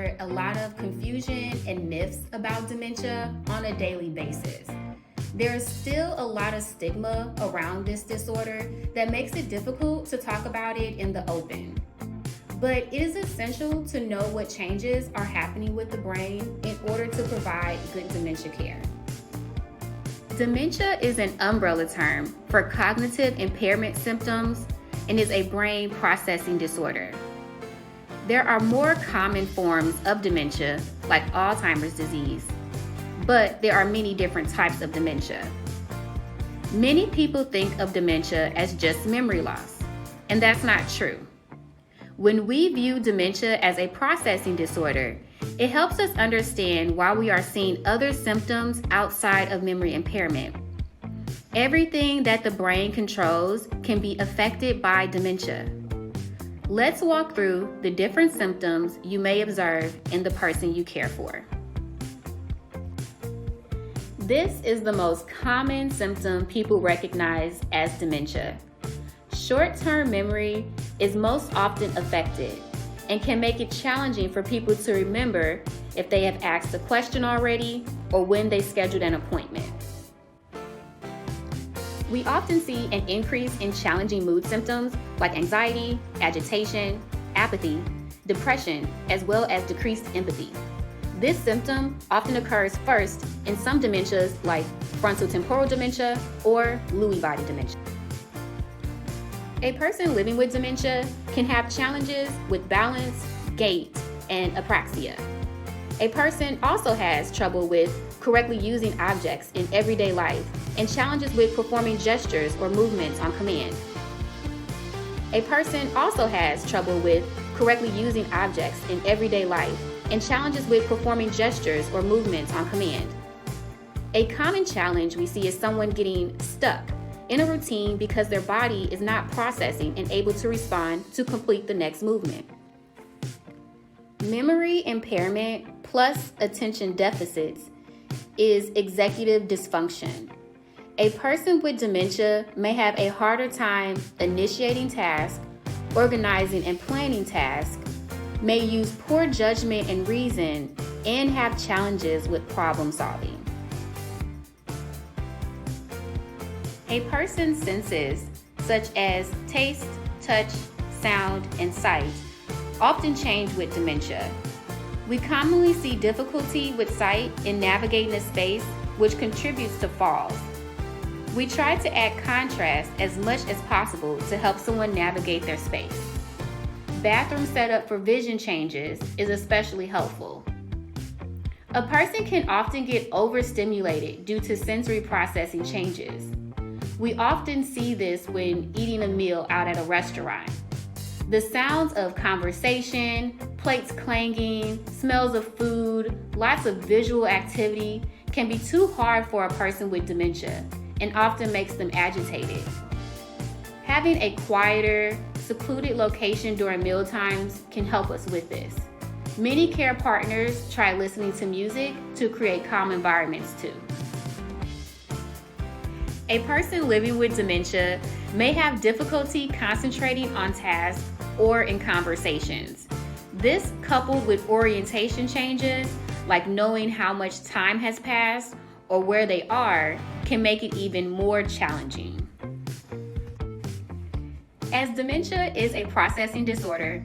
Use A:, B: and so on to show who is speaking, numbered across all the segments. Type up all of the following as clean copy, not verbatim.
A: encounter a lot of confusion and myths about dementia on a daily basis. There is still a lot of stigma around this disorder that makes it difficult to talk about it in the open. But it is essential to know what changes are happening with the brain in order to provide good dementia care. Dementia is an umbrella term for cognitive impairment symptoms and is a brain processing disorder. There are more common forms of dementia, like Alzheimer's disease, but there are many different types of dementia. Many people think of dementia as just memory loss, and that's not true. When we view dementia as a processing disorder, it helps us understand why we are seeing other symptoms outside of memory impairment. Everything that the brain controls can be affected by dementia. Let's walk through the different symptoms you may observe in the person you care for. This is the most common symptom people recognize as dementia. Short-term memory is most often affected and can make it challenging for people to remember if they have asked a question already or when they scheduled an appointment. We often see an increase in challenging mood symptoms like anxiety, agitation, apathy, depression, as well as decreased empathy. This symptom often occurs first in some dementias like frontotemporal dementia or Lewy body dementia. A person living with dementia can have challenges with balance, gait, and apraxia. A person also has trouble with correctly using objects in everyday life and challenges with performing gestures or movements on command. A person also has trouble with correctly using objects in everyday life and challenges with performing gestures or movements on command. A common challenge we see is someone getting stuck in a routine because their body is not processing and able to respond to complete the next movement. Memory impairment plus attention deficits is executive dysfunction. A person with dementia may have a harder time initiating tasks, organizing and planning tasks, may use poor judgment and reason, and have challenges with problem solving. A person's senses, such as taste, touch, sound, and sight, often change with dementia. We commonly see difficulty with sight in navigating a space, which contributes to falls. We try to add contrast as much as possible to help someone navigate their space. Bathroom setup for vision changes is especially helpful. A person can often get overstimulated due to sensory processing changes. We often see this when eating a meal out at a restaurant. The sounds of conversation, plates clanging, smells of food, lots of visual activity can be too hard for a person with dementia and often makes them agitated. Having a quieter, secluded location during meal times can help us with this. Many care partners try listening to music to create calm environments too. A person living with dementia may have difficulty concentrating on tasks or in conversations. This, coupled with orientation changes, like knowing how much time has passed or where they are, can make it even more challenging. As dementia is a processing disorder,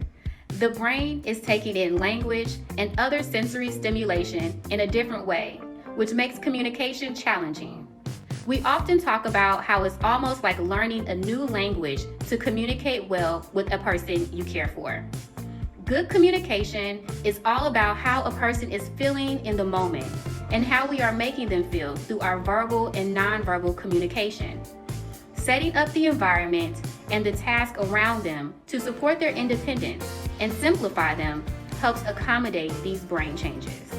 A: the brain is taking in language and other sensory stimulation in a different way, which makes communication challenging. We often talk about how it's almost like learning a new language to communicate well with a person you care for. Good communication is all about how a person is feeling in the moment and how we are making them feel through our verbal and nonverbal communication. Setting up the environment and the task around them to support their independence and simplify them helps accommodate these brain changes.